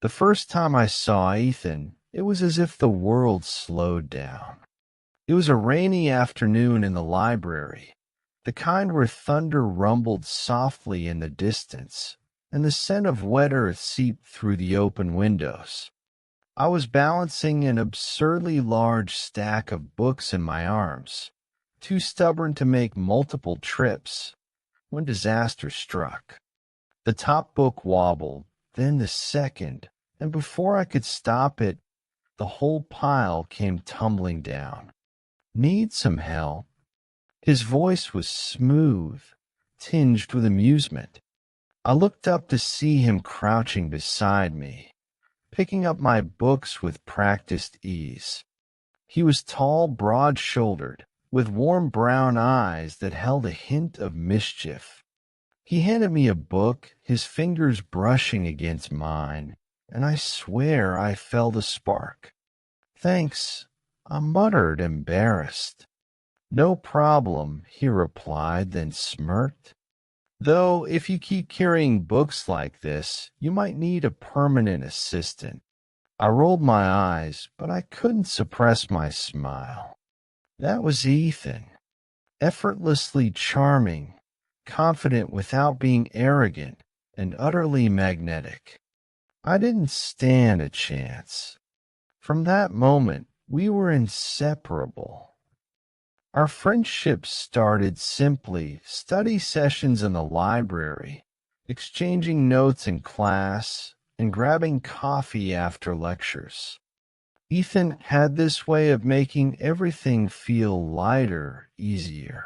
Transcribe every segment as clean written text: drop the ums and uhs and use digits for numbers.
The first time I saw Ethan, it was as if the world slowed down. It was a rainy afternoon in the library, the kind where thunder rumbled softly in the distance, and the scent of wet earth seeped through the open windows. I was balancing an absurdly large stack of books in my arms, too stubborn to make multiple trips, when disaster struck. The top book wobbled, then the second, and before I could stop it, the whole pile came tumbling down. Need some help? His voice was smooth, tinged with amusement. I looked up to see him crouching beside me, picking up my books with practiced ease. He was tall, broad-shouldered, with warm brown eyes that held a hint of mischief. He handed me a book, his fingers brushing against mine, and I swear I felt a spark. "Thanks," I muttered, embarrassed. "No problem," he replied, then smirked. "Though if you keep carrying books like this, you might need a permanent assistant." I rolled my eyes, but I couldn't suppress my smile. That was Ethan, effortlessly charming, confident without being arrogant, and utterly magnetic. I didn't stand a chance. From that moment, we were inseparable. Our friendship started simply study sessions in the library, exchanging notes in class, and grabbing coffee after lectures. Ethan had this way of making everything feel lighter, easier.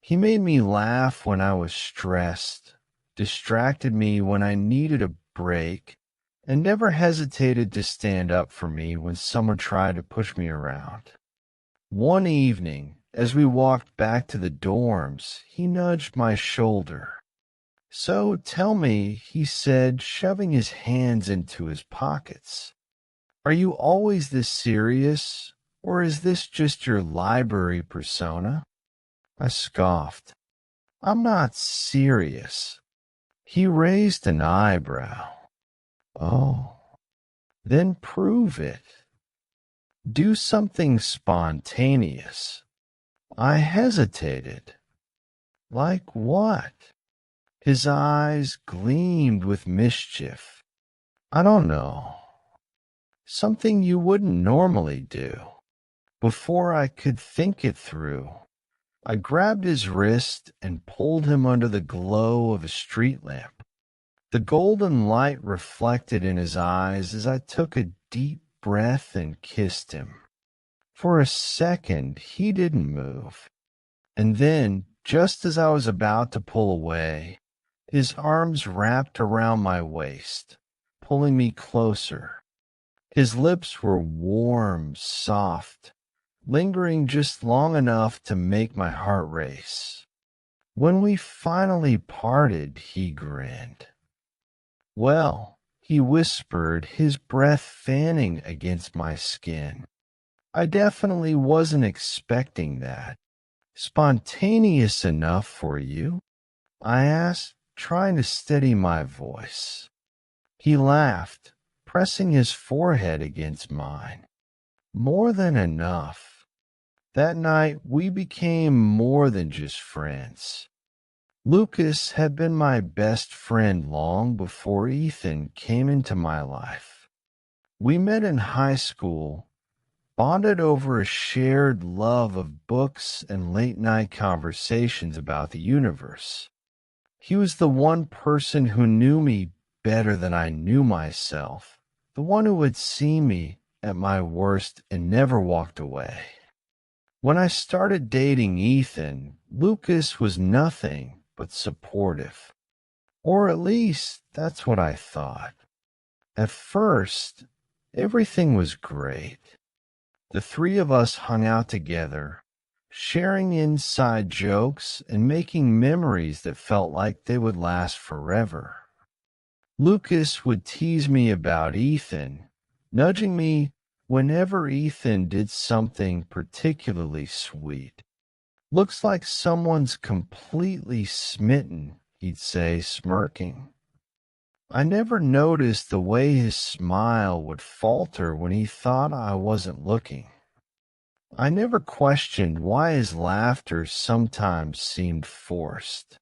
He made me laugh when I was stressed, distracted me when I needed a break, and never hesitated to stand up for me when someone tried to push me around. One evening, as we walked back to the dorms, he nudged my shoulder. "So tell me," he said, shoving his hands into his pockets, "are you always this serious, or is this just your library persona?" I scoffed. "I'm not serious." He raised an eyebrow. "Oh, then prove it. Do something spontaneous." I hesitated. "Like what?" His eyes gleamed with mischief. "I don't know. Something you wouldn't normally do." Before I could think it through, I grabbed his wrist and pulled him under the glow of a street lamp. The golden light reflected in his eyes as I took a deep breath and kissed him. For a second, he didn't move. And then, just as I was about to pull away, his arms wrapped around my waist, pulling me closer. His lips were warm, soft, lingering just long enough to make my heart race. When we finally parted, he grinned. "Well," he whispered, his breath fanning against my skin, "I definitely wasn't expecting that. Spontaneous enough for you?" I asked, trying to steady my voice. He laughed, pressing his forehead against mine. "More than enough." That night, we became more than just friends. Lucas had been my best friend long before Ethan came into my life. We met in high school, bonded over a shared love of books and late-night conversations about the universe. He was the one person who knew me better than I knew myself, the one who had seen me at my worst and never walked away. When I started dating Ethan, Lucas was nothing but supportive. Or at least that's what I thought. At first, everything was great. The three of us hung out together, sharing inside jokes and making memories that felt like they would last forever. Lucas would tease me about Ethan, nudging me whenever Ethan did something particularly sweet. "Looks like someone's completely smitten," he'd say, smirking. I never noticed the way his smile would falter when he thought I wasn't looking. I never questioned why his laughter sometimes seemed forced.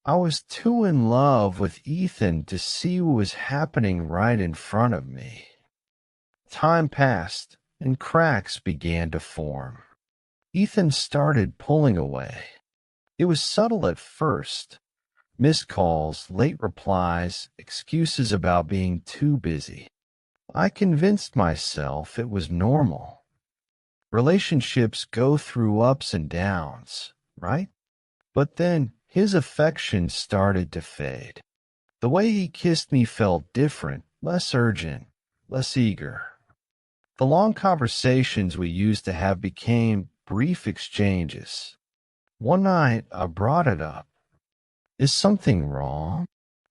I was too in love with Ethan to see what was happening right in front of me. Time passed, and cracks began to form. Ethan started pulling away. It was subtle at first. Missed calls, late replies, excuses about being too busy. I convinced myself it was normal. Relationships go through ups and downs, right? But then his affection started to fade. The way he kissed me felt different, less urgent, less eager. The long conversations we used to have became brief exchanges. One night I brought it up. Is something wrong?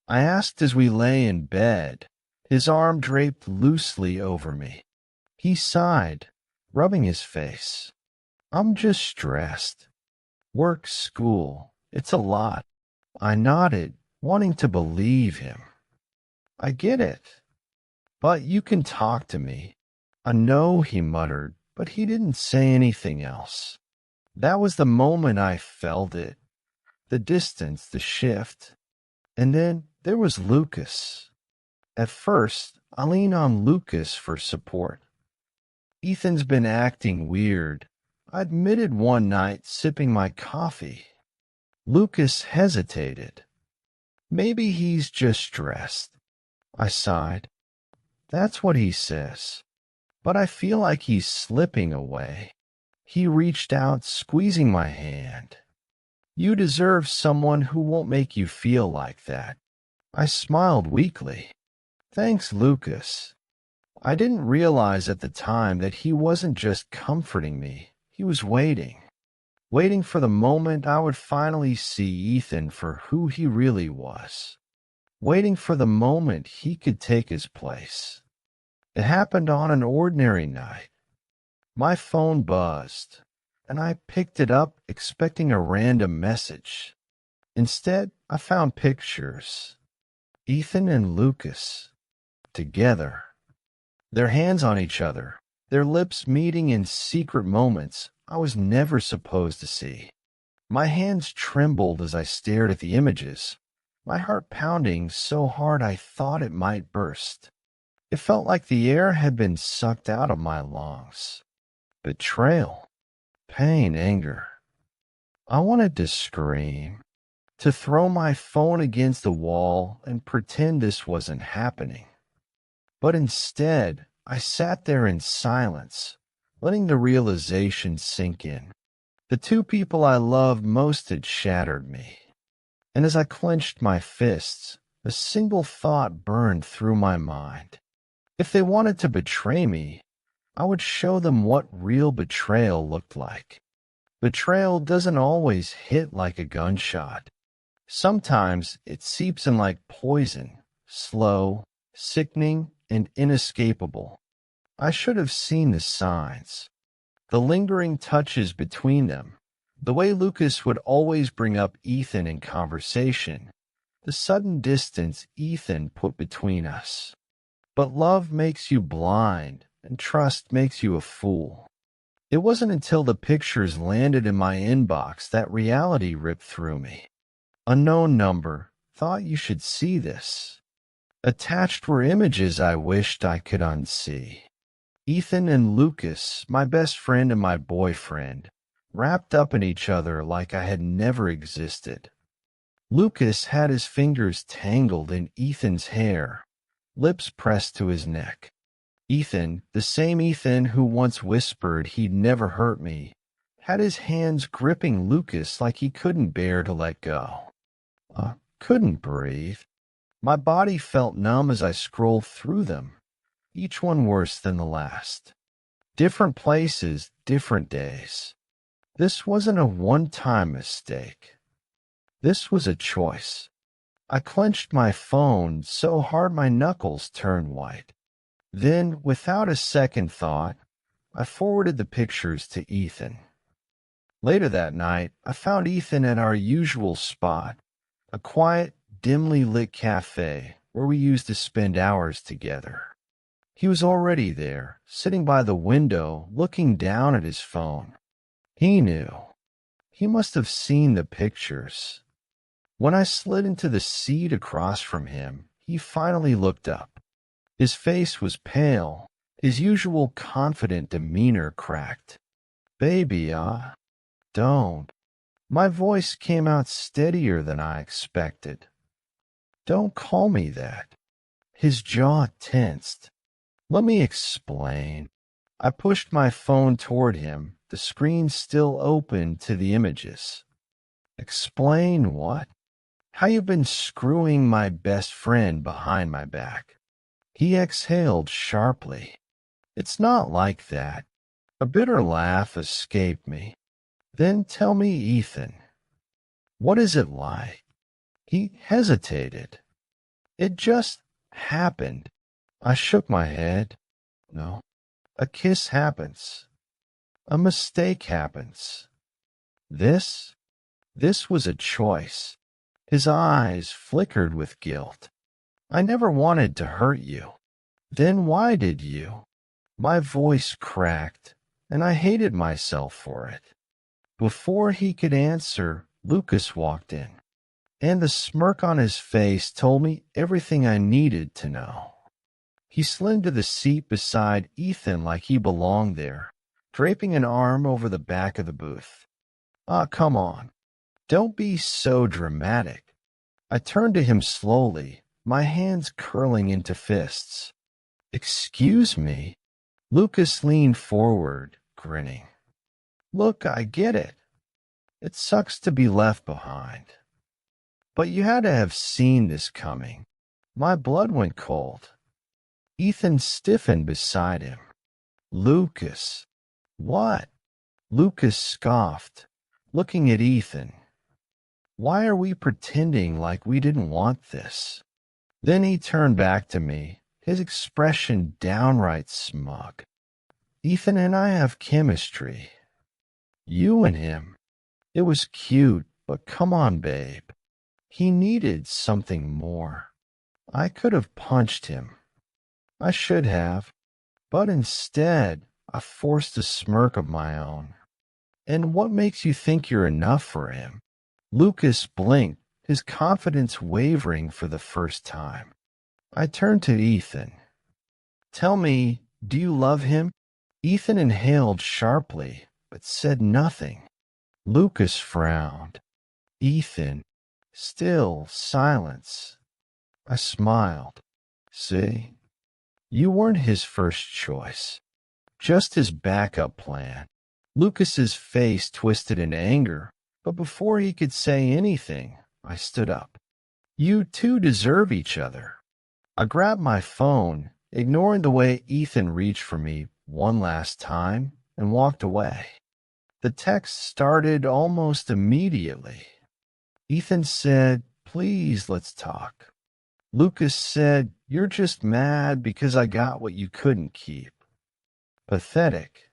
I asked as we lay in bed, his arm draped loosely over me. He sighed, rubbing his face. I'm just stressed. Work, school, it's a lot. I nodded, wanting to believe him. I get it. But you can talk to me. I know, he muttered, but he didn't say anything else. That was the moment I felt it. The distance, the shift. And then there was Lucas. At first, I leaned on Lucas for support. Ethan's been acting weird. I admitted one night sipping my coffee. Lucas hesitated. Maybe he's just stressed. I sighed. That's what he says. But I feel like he's slipping away. He reached out, squeezing my hand. You deserve someone who won't make you feel like that. I smiled weakly. Thanks, Lucas. I didn't realize at the time that he wasn't just comforting me. He was waiting for the moment I would finally see Ethan for who he really was. Waiting for the moment he could take his place. It happened on an ordinary night. My phone buzzed, and I picked it up expecting a random message. Instead, I found pictures. Ethan and Lucas, together. Their hands on each other, their lips meeting in secret moments I was never supposed to see. My hands trembled as I stared at the images, my heart pounding so hard I thought it might burst. It felt like the air had been sucked out of my lungs. Betrayal, pain, anger. I wanted to scream, to throw my phone against the wall and pretend this wasn't happening. But instead, I sat there in silence, letting the realization sink in. The two people I loved most had shattered me. And as I clenched my fists, a single thought burned through my mind. If they wanted to betray me, I would show them what real betrayal looked like. Betrayal doesn't always hit like a gunshot. Sometimes it seeps in like poison, slow, sickening, and inescapable. I should have seen the signs. The lingering touches between them, the way Lucas would always bring up Ethan in conversation, the sudden distance Ethan put between us. But love makes you blind, and trust makes you a fool. It wasn't until the pictures landed in my inbox that reality ripped through me. Unknown number, thought you should see this. Attached were images I wished I could unsee. Ethan and Lucas, my best friend and my boyfriend, wrapped up in each other like I had never existed. Lucas had his fingers tangled in Ethan's hair, lips pressed to his neck. Ethan, the same Ethan who once whispered he'd never hurt me, had his hands gripping Lucas like he couldn't bear to let go. I couldn't breathe. My body felt numb as I scrolled through them, each one worse than the last. Different places, different days. This wasn't a one-time mistake. This was a choice. I clenched my phone so hard my knuckles turned white. Then, without a second thought, I forwarded the pictures to Ethan. Later that night, I found Ethan at our usual spot, a quiet, dimly lit cafe, where we used to spend hours together. He was already there, sitting by the window, looking down at his phone. He knew. He must have seen the pictures. When I slid into the seat across from him, he finally looked up. His face was pale, his usual confident demeanor cracked. "Baby, don't." My voice came out steadier than I expected. "Don't call me that." His jaw tensed. "Let me explain." I pushed my phone toward him, the screen still open to the images. "Explain what?" "How you've been screwing my best friend behind my back." He exhaled sharply. "It's not like that." A bitter laugh escaped me. "Then tell me, Ethan, what is it like?" He hesitated. "It just happened." I shook my head. "No. A kiss happens. A mistake happens. This was a choice." His eyes flickered with guilt. "I never wanted to hurt you." "Then why did you?" My voice cracked, and I hated myself for it. Before he could answer, Lucas walked in, and the smirk on his face told me everything I needed to know. He slid into the seat beside Ethan like he belonged there, draping an arm over the back of the booth. Come on. Don't be so dramatic." I turned to him slowly, my hands curling into fists. "Excuse me?" Lucas leaned forward, grinning. "Look, I get it. It sucks to be left behind. But you had to have seen this coming." My blood went cold. Ethan stiffened beside him. "Lucas." "What?" Lucas scoffed, looking at Ethan. "Why are we pretending like we didn't want this?" Then he turned back to me, his expression downright smug. "Ethan and I have chemistry." "You and him." It was cute, but come on, babe. He needed something more. I could have punched him. I should have. But instead, I forced a smirk of my own. "And what makes you think you're enough for him?" Lucas blinked, his confidence wavering for the first time. I turned to Ethan. "Tell me, do you love him?" Ethan inhaled sharply, but said nothing. Lucas frowned. Ethan, still silence. I smiled. "See, you weren't his first choice, just his backup plan." Lucas's face twisted in anger, but before he could say anything, I stood up. "You two deserve each other." I grabbed my phone, ignoring the way Ethan reached for me one last time, and walked away. The text started almost immediately. Ethan said, "Please, let's talk." Lucas said, "You're just mad because I got what you couldn't keep." Pathetic.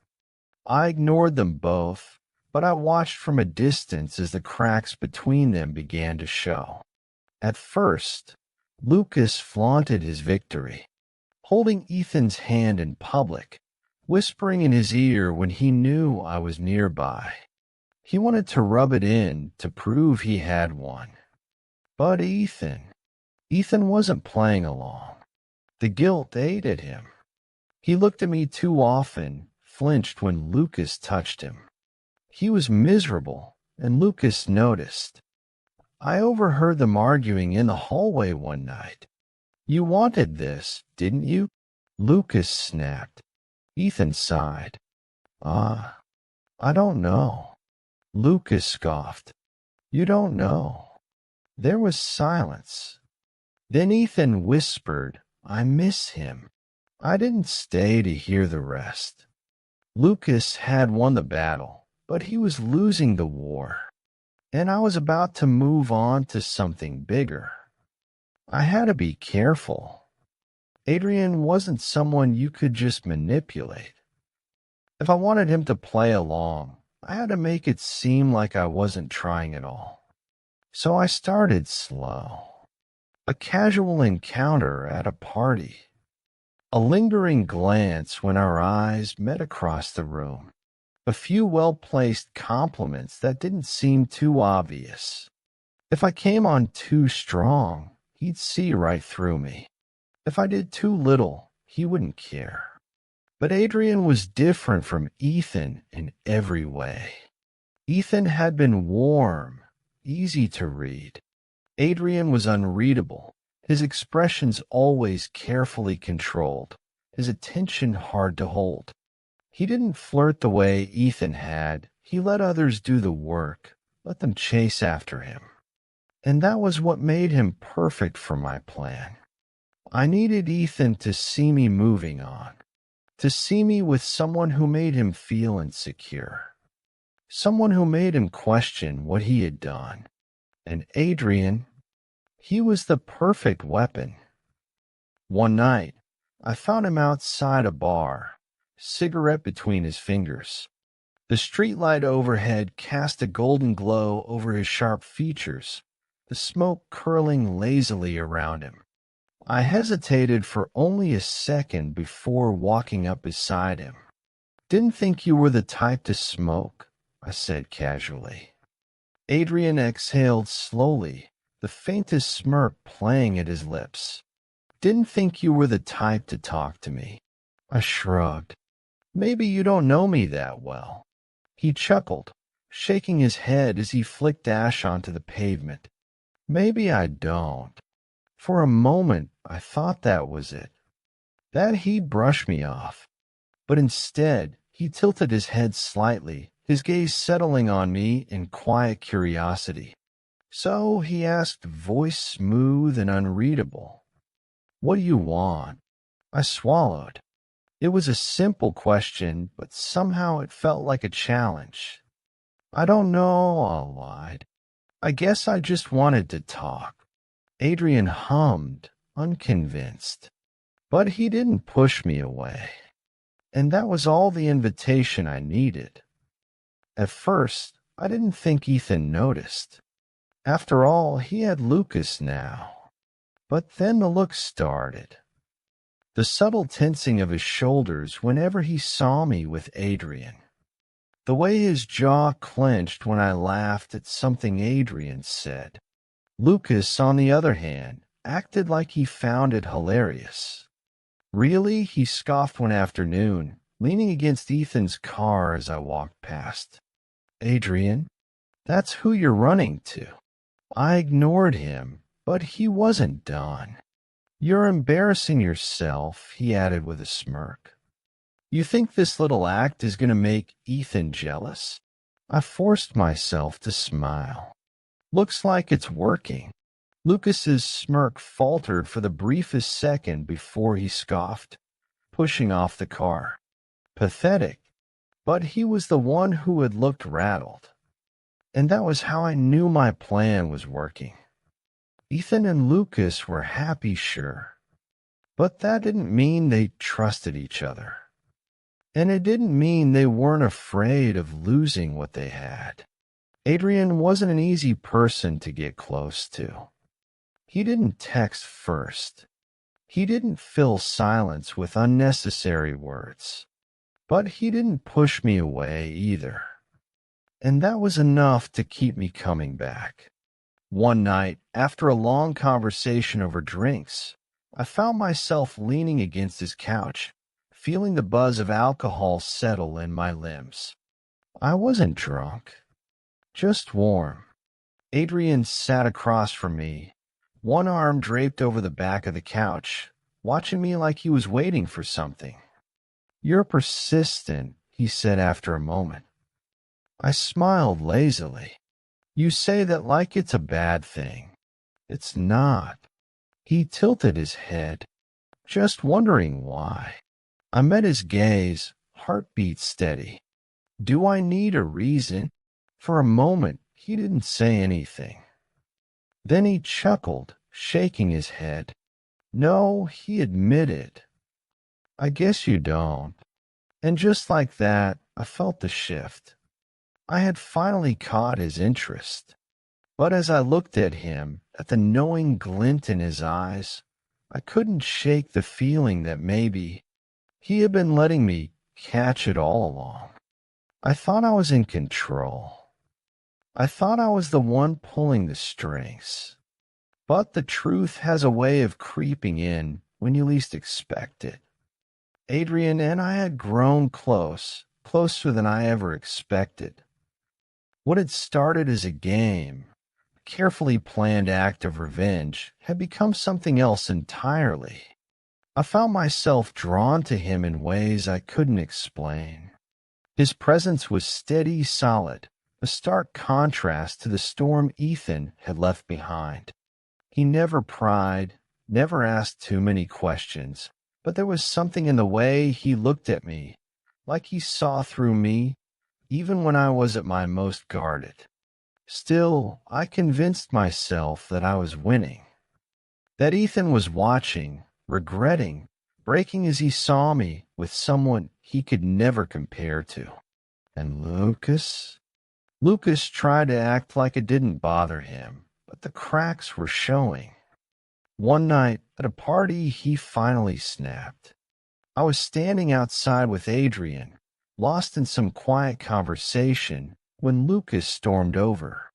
I ignored them both, but I watched from a distance as the cracks between them began to show. At first, Lucas flaunted his victory, holding Ethan's hand in public, whispering in his ear when he knew I was nearby. He wanted to rub it in to prove he had won. But Ethan wasn't playing along. The guilt ate at him. He looked at me too often, flinched when Lucas touched him. He was miserable, and Lucas noticed. I overheard them arguing in the hallway one night. "You wanted this, didn't you?" Lucas snapped. Ethan sighed. I don't know." Lucas scoffed. "You don't know." There was silence. Then Ethan whispered, "I miss him." I didn't stay to hear the rest. Lucas had won the battle, but he was losing the war, and I was about to move on to something bigger. I had to be careful. Adrian wasn't someone you could just manipulate. If I wanted him to play along, I had to make it seem like I wasn't trying at all. So I started slow. A casual encounter at a party. A lingering glance when our eyes met across the room. A few well-placed compliments that didn't seem too obvious. If I came on too strong, he'd see right through me. If I did too little, he wouldn't care. But Adrian was different from Ethan in every way. Ethan had been warm, easy to read. Adrian was unreadable, his expressions always carefully controlled, his attention hard to hold. He didn't flirt the way Ethan had. He let others do the work, let them chase after him. And that was what made him perfect for my plan. I needed Ethan to see me moving on, to see me with someone who made him feel insecure, someone who made him question what he had done. And Adrian, he was the perfect weapon. One night, I found him outside a bar, cigarette between his fingers. The streetlight overhead cast a golden glow over his sharp features, the smoke curling lazily around him. I hesitated for only a second before walking up beside him. "Didn't think you were the type to smoke," I said casually. Adrian exhaled slowly, the faintest smirk playing at his lips. "Didn't think you were the type to talk to me." I shrugged. "Maybe you don't know me that well." He chuckled, shaking his head as he flicked ash onto the pavement. "Maybe I don't." For a moment, I thought that was it, that he'd brush me off. But instead, he tilted his head slightly, his gaze settling on me in quiet curiosity. So he asked, voice smooth and unreadable, "What do you want?" I swallowed. It was a simple question, but somehow it felt like a challenge. "I don't know," I lied. "I guess I just wanted to talk." Adrian hummed, unconvinced. But he didn't push me away. And that was all the invitation I needed. At first, I didn't think Ethan noticed. After all, he had Lucas now. But then the look started. The subtle tensing of his shoulders whenever he saw me with Adrian. The way his jaw clenched when I laughed at something Adrian said. Lucas, on the other hand, acted like he found it hilarious. "Really?" he scoffed one afternoon, leaning against Ethan's car as I walked past. "Adrian, that's who you're running to." I ignored him, but he wasn't done. "You're embarrassing yourself," he added with a smirk. "You think this little act is going to make Ethan jealous?" I forced myself to smile. "Looks like it's working." Lucas's smirk faltered for the briefest second before he scoffed, pushing off the car. Pathetic, but he was the one who had looked rattled. And that was how I knew my plan was working. Ethan and Lucas were happy, sure, but that didn't mean they trusted each other. And it didn't mean they weren't afraid of losing what they had. Adrian wasn't an easy person to get close to. He didn't text first. He didn't fill silence with unnecessary words. But he didn't push me away either. And that was enough to keep me coming back. One night, after a long conversation over drinks, I found myself leaning against his couch, feeling the buzz of alcohol settle in my limbs. I wasn't drunk, just warm. Adrian sat across from me, one arm draped over the back of the couch, watching me like he was waiting for something. "You're persistent," he said after a moment. I smiled lazily. "You say that like it's a bad thing. It's not." He tilted his head, just wondering why. I met his gaze, heartbeat steady. Do I need a reason? For a moment, he didn't say anything. Then he chuckled, shaking his head. "No," he admitted. "I guess you don't." And just like that, I felt the shift. I had finally caught his interest. But as I looked at him, at the knowing glint in his eyes, I couldn't shake the feeling that maybe he had been letting me catch it all along. I thought I was in control. I thought I was the one pulling the strings. But the truth has a way of creeping in when you least expect it. Adrian and I had grown close, closer than I ever expected. What had started as a game, a carefully planned act of revenge, had become something else entirely. I found myself drawn to him in ways I couldn't explain. His presence was steady, solid, a stark contrast to the storm Ethan had left behind. He never pried, never asked too many questions, but there was something in the way he looked at me, like he saw through me, even when I was at my most guarded. Still, I convinced myself that I was winning, that Ethan was watching, regretting, breaking as he saw me with someone he could never compare to. And Lucas? Lucas tried to act like it didn't bother him, but the cracks were showing. One night, at a party, he finally snapped. I was standing outside with Adrian, lost in some quiet conversation, when Lucas stormed over.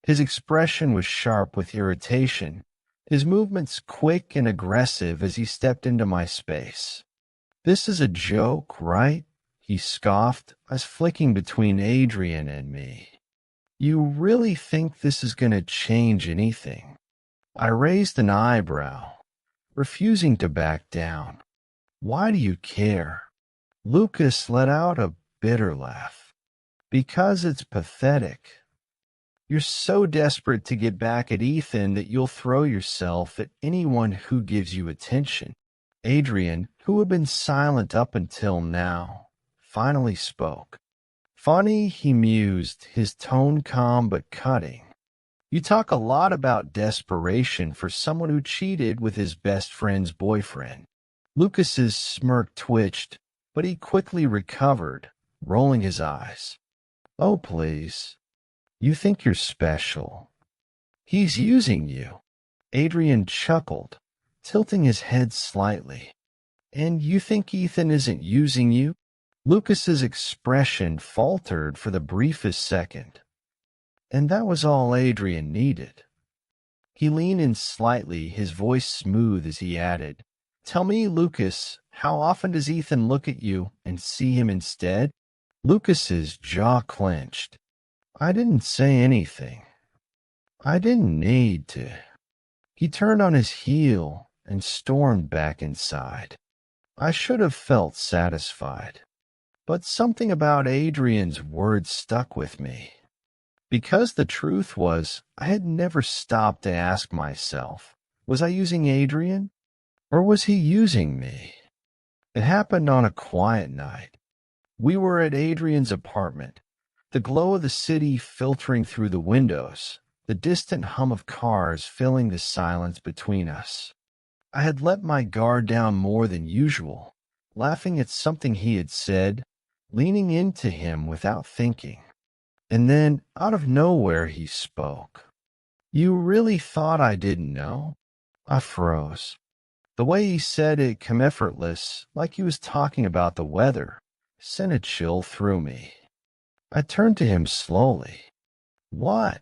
His expression was sharp with irritation, his movements quick and aggressive as he stepped into my space. "This is a joke, right?" he scoffed, eyes flicking between Adrian and me. "You really think this is going to change anything?" I raised an eyebrow, refusing to back down. "Why do you care?" Lucas let out a bitter laugh. "Because it's pathetic. You're so desperate to get back at Ethan that you'll throw yourself at anyone who gives you attention." Adrian, who had been silent up until now, finally spoke. "Funny," he mused, his tone calm but cutting. "You talk a lot about desperation for someone who cheated with his best friend's boyfriend." Lucas's smirk twitched, but he quickly recovered, rolling his eyes. "Oh, please. You think you're special. He's using you." Adrian chuckled, tilting his head slightly. "And you think Ethan isn't using you?" Lucas's expression faltered for the briefest second. And that was all Adrian needed. He leaned in slightly, his voice smooth as he added, "Tell me, Lucas, how often does Ethan look at you and see him instead?" Lucas's jaw clenched. I didn't say anything. I didn't need to. He turned on his heel and stormed back inside. I should have felt satisfied, but something about Adrian's words stuck with me. Because the truth was, I had never stopped to ask myself, was I using Adrian, or was he using me? It happened on a quiet night. We were at Adrian's apartment, the glow of the city filtering through the windows, the distant hum of cars filling the silence between us. I had let my guard down more than usual, laughing at something he had said, leaning into him without thinking. And then, out of nowhere, he spoke. "You really thought I didn't know?" I froze. The way he said it came effortless, like he was talking about the weather, sent a chill through me. I turned to him slowly. "What?"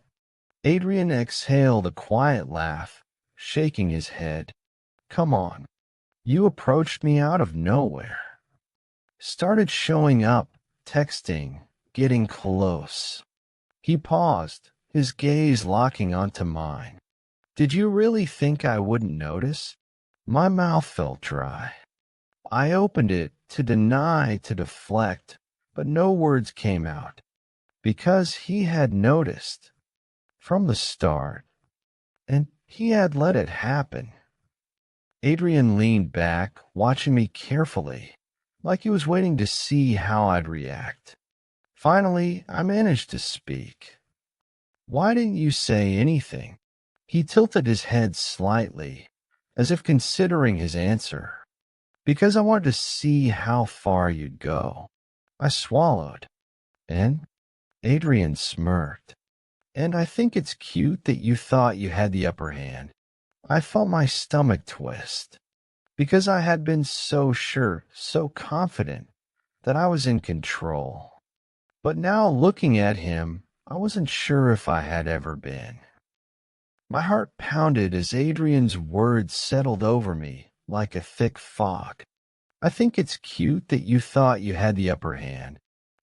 Adrian exhaled a quiet laugh, shaking his head. "Come on. You approached me out of nowhere. Started showing up, texting, getting close." He paused, his gaze locking onto mine. "Did you really think I wouldn't notice?" My mouth felt dry. I opened it to deny, to deflect, but no words came out. Because he had noticed. From the start. And he had let it happen. Adrian leaned back, watching me carefully, like he was waiting to see how I'd react. Finally, I managed to speak. "Why didn't you say anything?" He tilted his head slightly, as if considering his answer. "Because I wanted to see how far you'd go." I swallowed. "And?" Adrian smirked. And I think it's cute that you thought you had the upper hand. I felt my stomach twist because I had been so sure, so confident that I was in control. But now looking at him, I wasn't sure if I had ever been. My heart pounded as Adrian's words settled over me like a thick fog. I think it's cute that you thought you had the upper hand.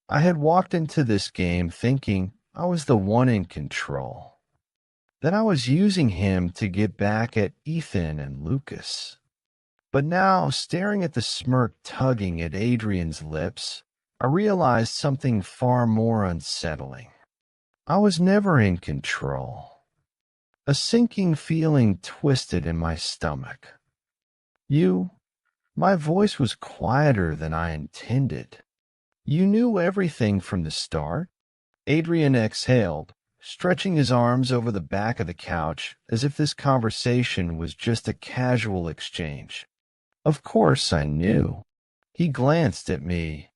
I had walked into this game thinking I was the one in control. That I was using him to get back at Ethan and Lucas. But now, staring at the smirk tugging at Adrian's lips, I realized something far more unsettling. I was never in control. A sinking feeling twisted in my stomach. My voice was quieter than I intended. You knew everything from the start? Adrian exhaled, stretching his arms over the back of the couch as if this conversation was just a casual exchange. Of course I knew. He glanced at me,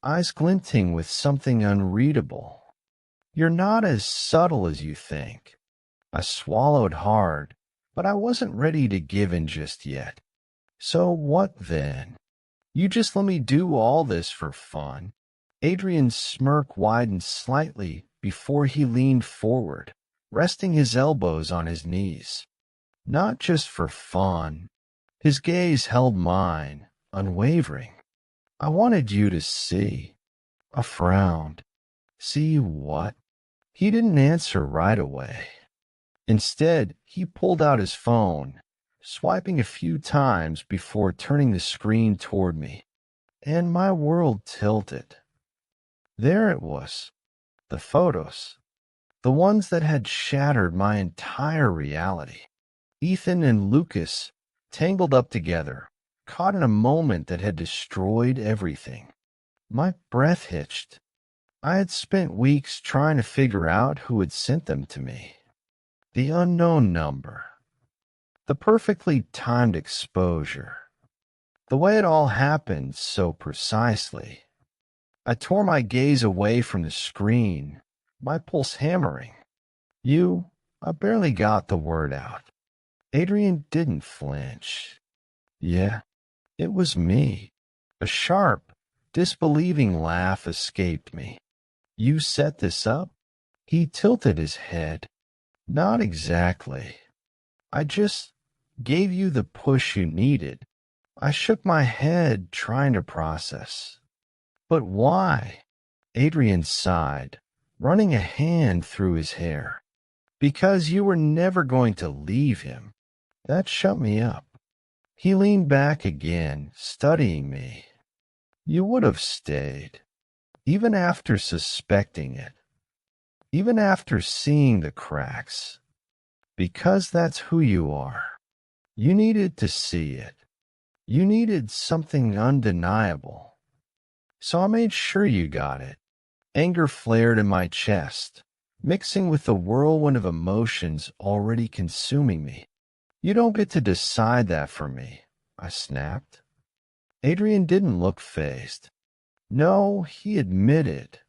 eyes glinting with something unreadable. You're not as subtle as you think. I swallowed hard, but I wasn't ready to give in just yet. So what then? You just let me do all this for fun. Adrian's smirk widened slightly before he leaned forward, resting his elbows on his knees. Not just for fun. His gaze held mine, unwavering. I wanted you to see. I frowned. See what? He didn't answer right away. Instead, he pulled out his phone, swiping a few times before turning the screen toward me. And my world tilted. There it was. The photos. The ones that had shattered my entire reality. Ethan and Lucas, tangled up together, caught in a moment that had destroyed everything. My breath hitched. I had spent weeks trying to figure out who had sent them to me. The unknown number. The perfectly timed exposure. The way it all happened so precisely. I tore my gaze away from the screen, my pulse hammering. I barely got the word out. Adrian didn't flinch. Yeah, it was me. A sharp, disbelieving laugh escaped me. You set this up? He tilted his head. Not exactly. I just gave you the push you needed. I shook my head, trying to process. But why? Adrian sighed, running a hand through his hair. Because you were never going to leave him. That shut me up. He leaned back again, studying me. You would have stayed, even after suspecting it, even after seeing the cracks, because that's who you are. You needed to see it. You needed something undeniable. So I made sure you got it. Anger flared in my chest, mixing with the whirlwind of emotions already consuming me. You don't get to decide that for me, I snapped. Adrian didn't look fazed. No, he admitted.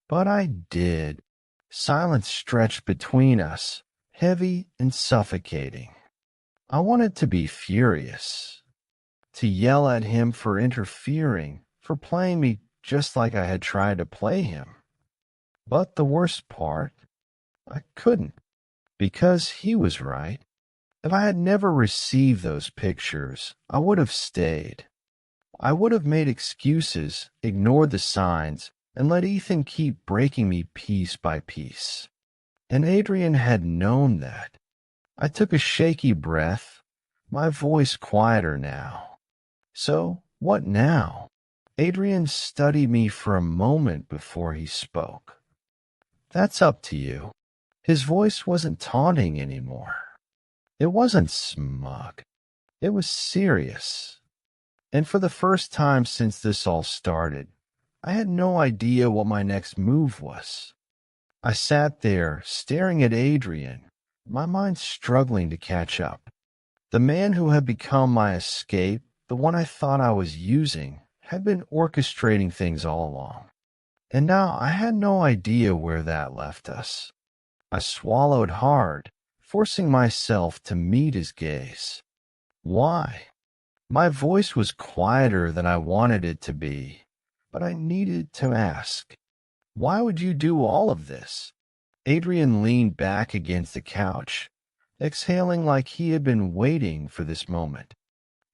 But I did. Silence stretched between us, heavy and suffocating. I wanted to be furious, to yell at him for interfering, for playing me just like I had tried to play him. But the worst part, I couldn't, because he was right. If I had never received those pictures, I would have stayed. I would have made excuses, ignored the signs, and let Ethan keep breaking me piece by piece. And Adrian had known that. I took a shaky breath, my voice quieter now. So, what now? Adrian studied me for a moment before he spoke. That's up to you. His voice wasn't taunting anymore. It wasn't smug. It was serious. And for the first time since this all started, I had no idea what my next move was. I sat there, staring at Adrian, my mind struggling to catch up. The man who had become my escape, the one I thought I was using, had been orchestrating things all along. And now I had no idea where that left us. I swallowed hard, forcing myself to meet his gaze. Why? My voice was quieter than I wanted it to be, but I needed to ask, why would you do all of this? Adrian leaned back against the couch, exhaling like he had been waiting for this moment.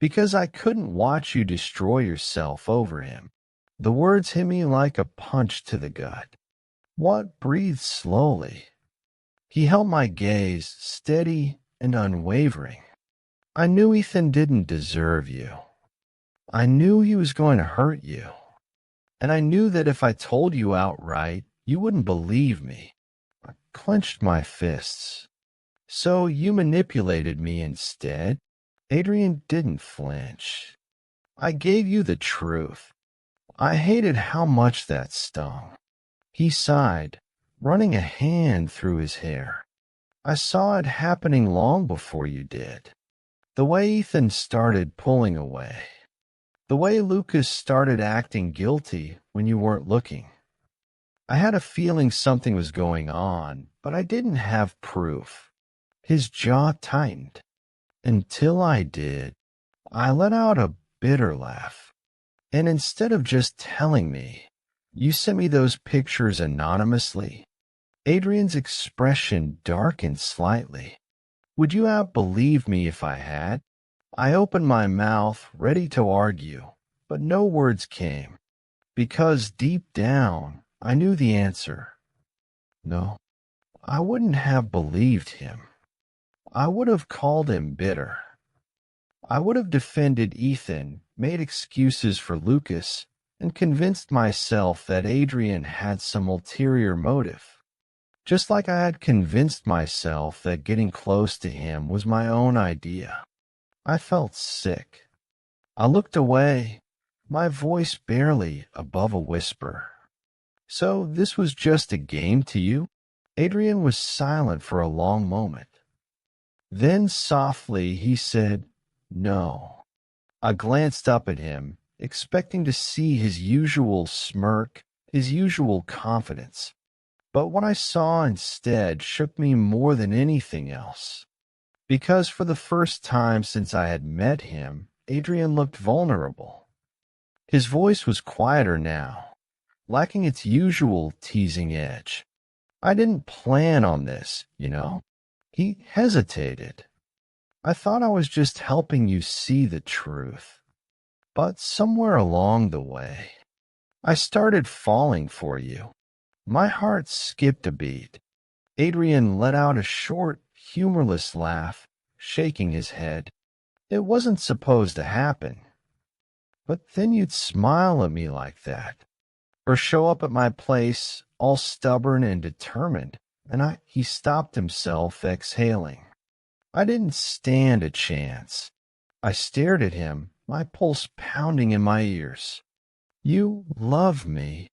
Because I couldn't watch you destroy yourself over him. The words hit me like a punch to the gut. What breathed slowly? He held my gaze, steady and unwavering. I knew Ethan didn't deserve you. I knew he was going to hurt you. And I knew that if I told you outright, you wouldn't believe me. I clenched my fists. So you manipulated me instead? Adrian didn't flinch. I gave you the truth. I hated how much that stung. He sighed, running a hand through his hair. I saw it happening long before you did. The way Ethan started pulling away. The way Lucas started acting guilty when you weren't looking. I had a feeling something was going on, but I didn't have proof. His jaw tightened. Until I did, I let out a bitter laugh. And instead of just telling me, you sent me those pictures anonymously. Adrian's expression darkened slightly. Would you have believed me if I had? I opened my mouth, ready to argue, but no words came, because deep down, I knew the answer. No, I wouldn't have believed him. I would have called him bitter. I would have defended Ethan, made excuses for Lucas, and convinced myself that Adrian had some ulterior motive. Just like I had convinced myself that getting close to him was my own idea. I felt sick. I looked away, my voice barely above a whisper. So this was just a game to you? Adrian was silent for a long moment. Then softly he said, no. I glanced up at him, expecting to see his usual smirk, his usual confidence. But what I saw instead shook me more than anything else. Because for the first time since I had met him, Adrian looked vulnerable. His voice was quieter now, lacking its usual teasing edge. I didn't plan on this, you know. He hesitated. I thought I was just helping you see the truth. But somewhere along the way, I started falling for you. My heart skipped a beat. Adrian let out a short, humorless laugh, shaking his head. It wasn't supposed to happen. But then you'd smile at me like that, or show up at my place all stubborn and determined, and he stopped himself, exhaling. I didn't stand a chance. I stared at him, my pulse pounding in my ears. You love me.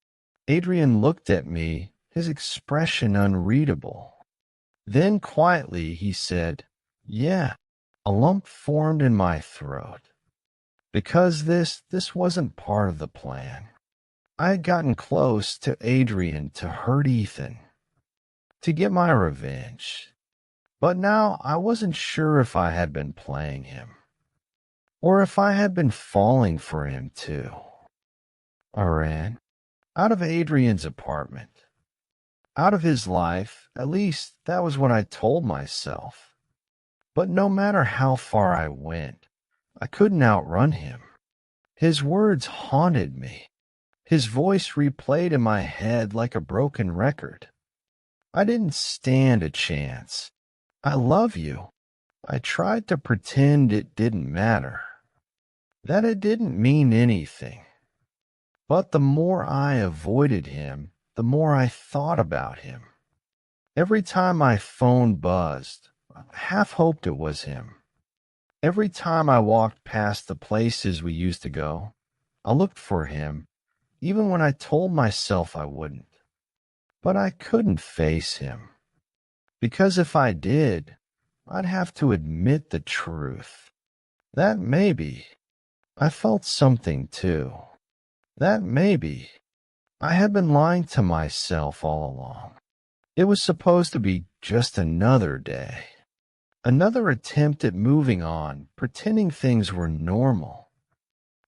Adrian looked at me, his expression unreadable. Then quietly he said, yeah. A lump formed in my throat. Because this wasn't part of the plan. I had gotten close to Adrian to hurt Ethan, to get my revenge. But now I wasn't sure if I had been playing him, or if I had been falling for him too. I ran out of Adrian's apartment, out of his life. At least that was what I told myself. But no matter how far I went, I couldn't outrun him. His words haunted me. His voice replayed in my head like a broken record. I didn't stand a chance. I love you. I tried to pretend it didn't matter, that it didn't mean anything. But the more I avoided him, the more I thought about him. Every time my phone buzzed, I half hoped it was him. Every time I walked past the places we used to go, I looked for him, even when I told myself I wouldn't. But I couldn't face him, because if I did, I'd have to admit the truth. That maybe I felt something too. That maybe I had been lying to myself all along. It was supposed to be just another day. Another attempt at moving on, pretending things were normal.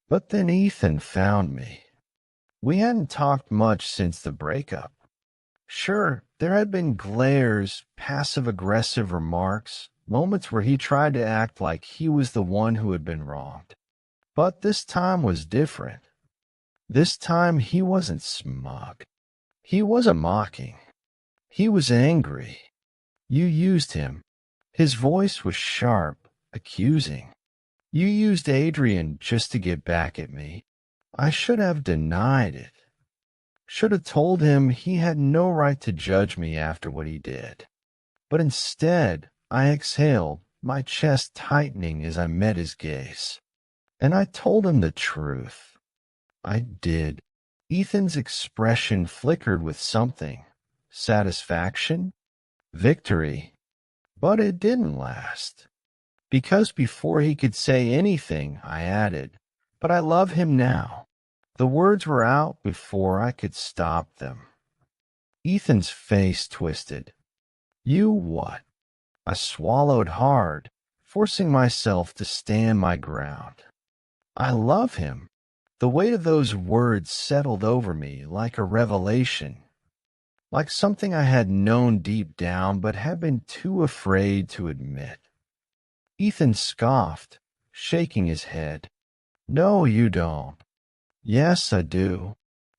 But then Ethan found me. We hadn't talked much since the breakup. Sure, there had been glares, passive-aggressive remarks, moments where he tried to act like he was the one who had been wronged. But this time was different. This time he wasn't smug. He wasn't mocking. He was angry. You used him. His voice was sharp, accusing. You used Adrian just to get back at me. I should have denied it. Should have told him he had no right to judge me after what he did. But instead, I exhaled, my chest tightening as I met his gaze. And I told him the truth. I did. Ethan's expression flickered with something. Satisfaction? Victory. But it didn't last. Because before he could say anything, I added, "But I love him now." The words were out before I could stop them. Ethan's face twisted. "You what?" I swallowed hard, forcing myself to stand my ground. "I love him." The weight of those words settled over me like a revelation, like something I had known deep down but had been too afraid to admit. Ethan scoffed, shaking his head. "No, you don't." "Yes, I do."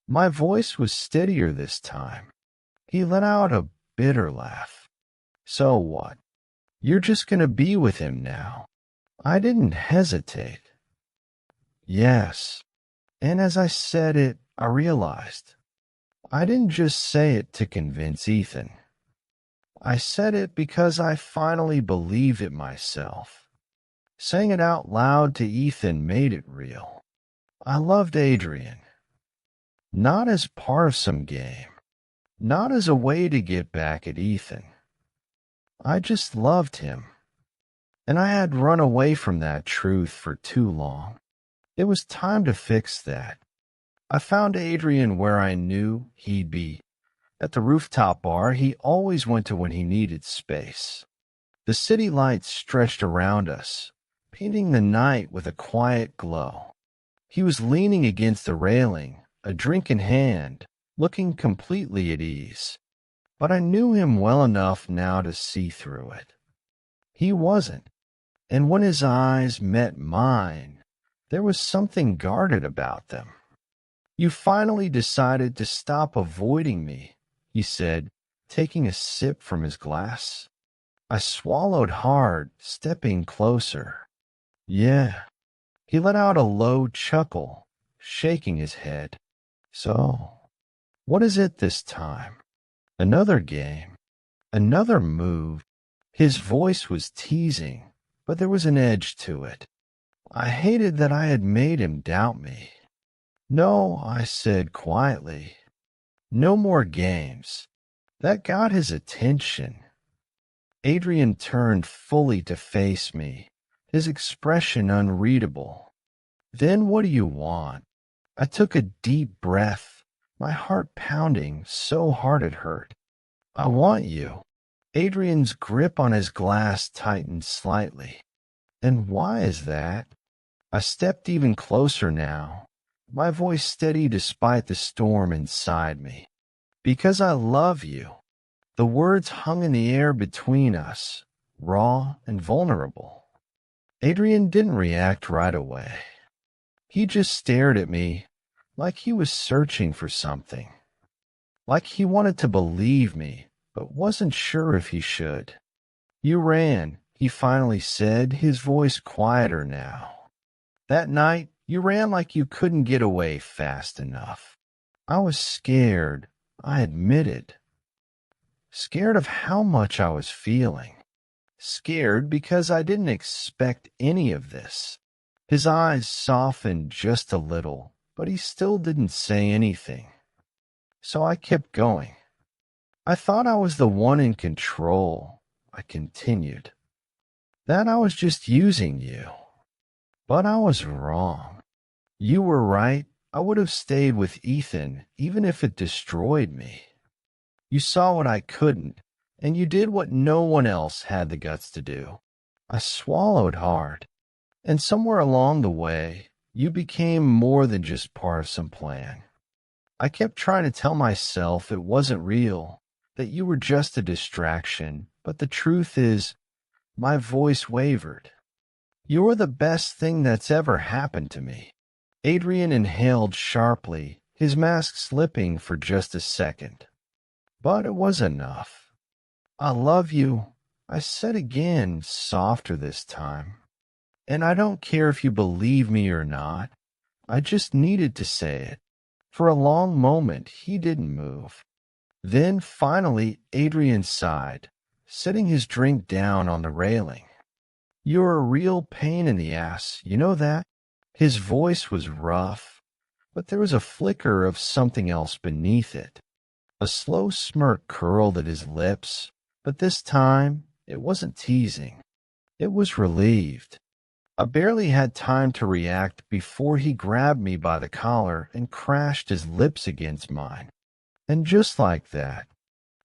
My voice was steadier this time. He let out a bitter laugh. "So what? You're just going to be with him now." I didn't hesitate. "Yes." And as I said it, I realized I didn't just say it to convince Ethan. I said it because I finally believed it myself. Saying it out loud to Ethan made it real. I loved Adrian. Not as part of some game. Not as a way to get back at Ethan. I just loved him. And I had run away from that truth for too long. It was time to fix that. I found Adrian where I knew he'd be. At the rooftop bar he always went to when he needed space. The city lights stretched around us, painting the night with a quiet glow. He was leaning against the railing, a drink in hand, looking completely at ease. But I knew him well enough now to see through it. He wasn't. And when his eyes met mine, there was something guarded about them. "You finally decided to stop avoiding me," he said, taking a sip from his glass. I swallowed hard, stepping closer. "Yeah." He let out a low chuckle, shaking his head. "So, what is it this time? Another game? Another move?" His voice was teasing, but there was an edge to it. I hated that I had made him doubt me. "No," I said quietly. "No more games." That got his attention. Adrian turned fully to face me, his expression unreadable. "Then what do you want?" I took a deep breath, my heart pounding so hard it hurt. "I want you." Adrian's grip on his glass tightened slightly. "And why is that?" I stepped even closer now, my voice steady despite the storm inside me. "Because I love you." The words hung in the air between us, raw and vulnerable. Adrian didn't react right away. He just stared at me like he was searching for something, like he wanted to believe me, but wasn't sure if he should. "You ran," he finally said, his voice quieter now. "That night, you ran like you couldn't get away fast enough." I was scared, I admitted. Scared of how much I was feeling. Scared because I didn't expect any of this. His eyes softened just a little, but he still didn't say anything. So I kept going. "I thought I was the one in control," I continued. "That I was just using you. But I was wrong. You were right. I would have stayed with Ethan, even if it destroyed me." You saw what I couldn't, and you did what no one else had the guts to do. I swallowed hard, and somewhere along the way, you became more than just part of some plan. I kept trying to tell myself it wasn't real, that you were just a distraction, but the truth is, my voice wavered. You're the best thing that's ever happened to me. Adrian inhaled sharply, his mask slipping for just a second. But it was enough. I love you, I said again, softer this time. And I don't care if you believe me or not. I just needed to say it. For a long moment, he didn't move. Then, finally, Adrian sighed, setting his drink down on the railing. You're a real pain in the ass, you know that? His voice was rough, but there was a flicker of something else beneath it. A slow smirk curled at his lips, but this time it wasn't teasing. It was relieved. I barely had time to react before he grabbed me by the collar and crashed his lips against mine. And just like that,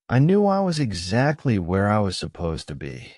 I knew I was exactly where I was supposed to be.